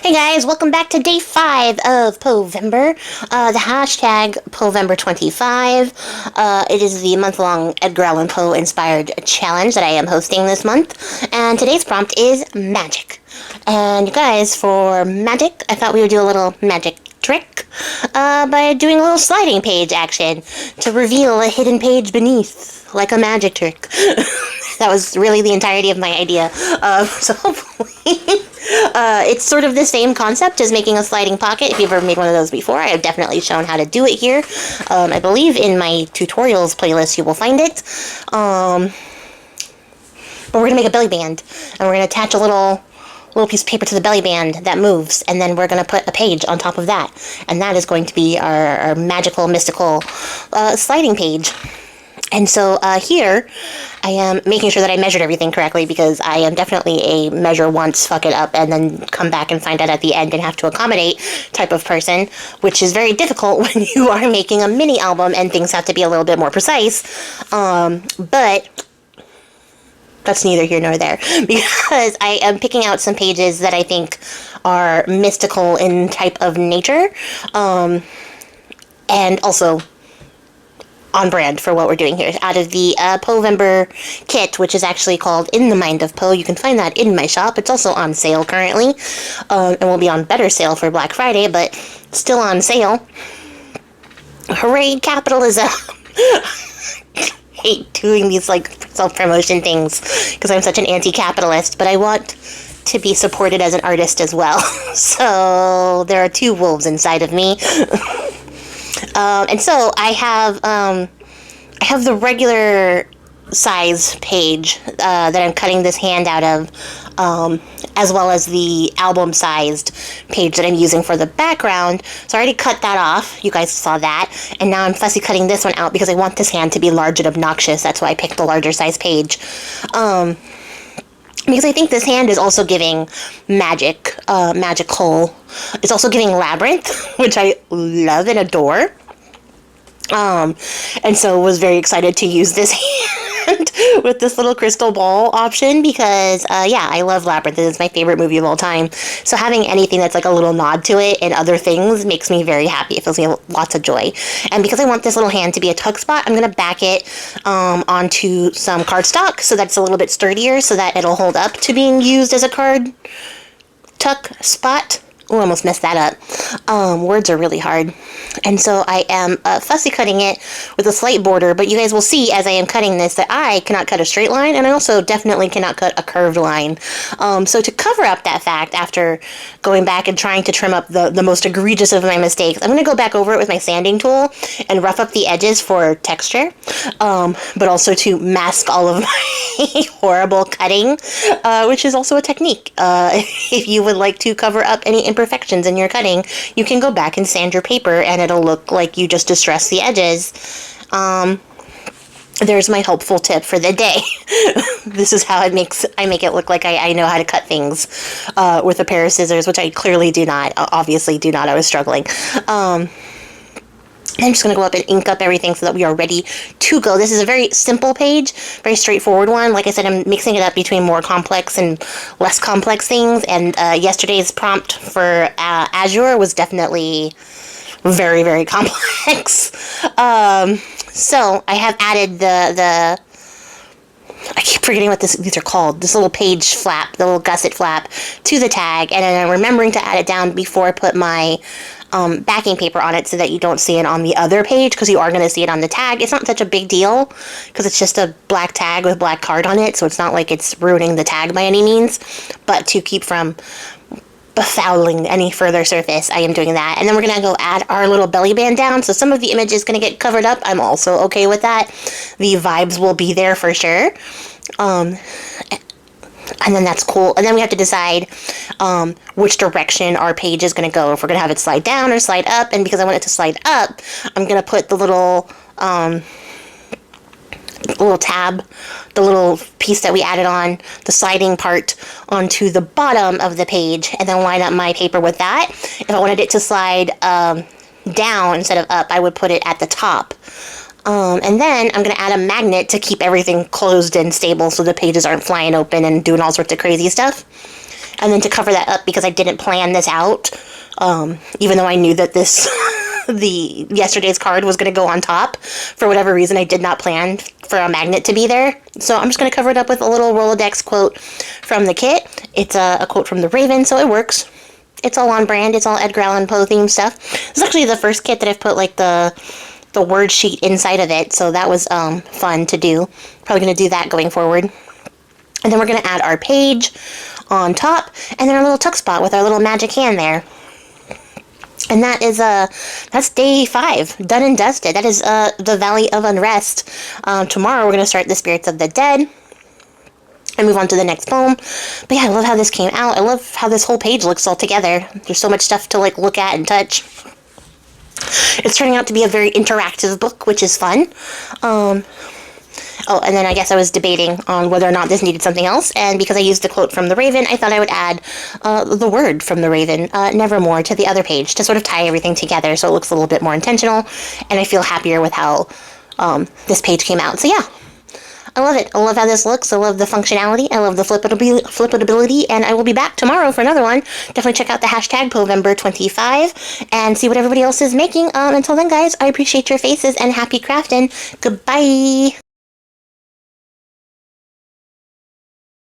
Hey guys, welcome back to day 5 of Poevember. The hashtag Poevember25. It is the month-long Edgar Allan Poe Inspired challenge that I am hosting this month. And today's prompt is magic. And you guys, for magic, I thought we would do a little magic trick by doing a little sliding page action to reveal a hidden page beneath, like a magic trick. That was really the entirety of my idea. So hopefully it's sort of the same concept as making a sliding pocket. If you've ever made one of those before, I have definitely shown how to do it here. I believe in my tutorials playlist you will find it. But we're going to make a belly band, and we're going to attach a little piece of paper to the belly band that moves, and then we're going to put a page on top of that. And that is going to be our magical, mystical sliding page. And so here, I am making sure that I measured everything correctly, because I am definitely a measure once, fuck it up, and then come back and find out at the end and have to accommodate type of person, which is very difficult when you are making a mini album and things have to be a little bit more precise. But that's neither here nor there, because I am picking out some pages that I think are mystical in type of nature, and also on brand for what we're doing here. Out of the Poevember kit, which is actually called In the Mind of Poe. You can find that in my shop. It's also on sale currently, and will be on better sale for Black Friday, but still on sale. Hooray, capitalism! Hate doing these like self-promotion things because I'm such an anti-capitalist, but I want to be supported as an artist as well. So there are two wolves inside of me. And so I have the regular size page that I'm cutting this hand out of, as well as the album-sized page that I'm using for the background. So I already cut that off. You guys saw that. And now I'm fussy cutting this one out because I want this hand to be large and obnoxious. That's why I picked the larger size page. Because I think this hand is also giving magical. It's also giving labyrinth, which I love and adore. And so was very excited to use this hand with this little crystal ball option because, yeah, I love Labyrinth. It is my favorite movie of all time. So having anything that's like a little nod to it and other things makes me very happy. It fills me with lots of joy. And because I want this little hand to be a tuck spot, I'm going to back it onto some cardstock so that's a little bit sturdier so that it'll hold up to being used as a card tuck spot. Oh, I almost messed that up. Words are really hard. And so I am fussy cutting it with a slight border, but you guys will see as I am cutting this that I cannot cut a straight line, and I also definitely cannot cut a curved line. So to cover up that fact, after going back and trying to trim up the most egregious of my mistakes, I'm going to go back over it with my sanding tool and rough up the edges for texture, but also to mask all of my horrible cutting, which is also a technique. If you would like to cover up any imperfections in your cutting, you can go back and sand your paper and it'll look like you just distressed the edges. There's my helpful tip for the day. This is how I make it look like I know how to cut things with a pair of scissors, which I clearly do not. Obviously do not. I was struggling. I'm just going to go up and ink up everything so that we are ready to go. This is a very simple page, very straightforward one. Like I said, I'm mixing it up between more complex and less complex things. And yesterday's prompt for Azure was definitely very, very complex. So I have added I keep forgetting what these are called. This little page flap, the little gusset flap to the tag. And then I'm remembering to add it down before I put my backing paper on it so that you don't see it on the other page, because you are going to see it on the tag. It's not such a big deal because it's just a black tag with black card on it, so it's not like it's ruining the tag by any means, but to keep from befouling any further surface, I am doing that. And then we're going to go add our little belly band down, so some of the image is going to get covered up. I'm also okay with that. The vibes will be there for sure. And then that's cool. And then we have to decide which direction our page is going to go. If we're going to have it slide down or slide up. And because I want it to slide up, I'm going to put the little tab, the little piece that we added on, the sliding part, onto the bottom of the page, and then line up my paper with that. If I wanted it to slide down instead of up, I would put it at the top. And then I'm going to add a magnet to keep everything closed and stable so the pages aren't flying open and doing all sorts of crazy stuff. And then to cover that up, because I didn't plan this out, even though I knew that this the yesterday's card was going to go on top, for whatever reason I did not plan for a magnet to be there. So I'm just going to cover it up with a little Rolodex quote from the kit. It's a quote from the Raven, so it works. It's all on brand. It's all Edgar Allan Poe themed stuff. This is actually the first kit that I've put like the word sheet inside of it, so that was fun to do. Probably going to do that going forward. And then we're going to add our page on top, and then our little tuck spot with our little magic hand there. And that is, that's day 5, done and dusted. That is, the Valley of Unrest. Tomorrow we're going to start the Spirits of the Dead and move on to the next poem. But yeah, I love how this came out. I love how this whole page looks all together. There's so much stuff to, like, look at and touch. It's turning out to be a very interactive book, which is fun. Oh, and then I guess I was debating on whether or not this needed something else, and because I used the quote from the Raven, I thought I would add the word from the Raven, nevermore, to the other page to sort of tie everything together so it looks a little bit more intentional, and I feel happier with how this page came out. So yeah, I love it. I love how this looks. I love the functionality. I love the flippability, and I will be back tomorrow for another one. Definitely check out the hashtag Poevember25 and see what everybody else is making. Until then, guys, I appreciate your faces, and happy crafting. Goodbye!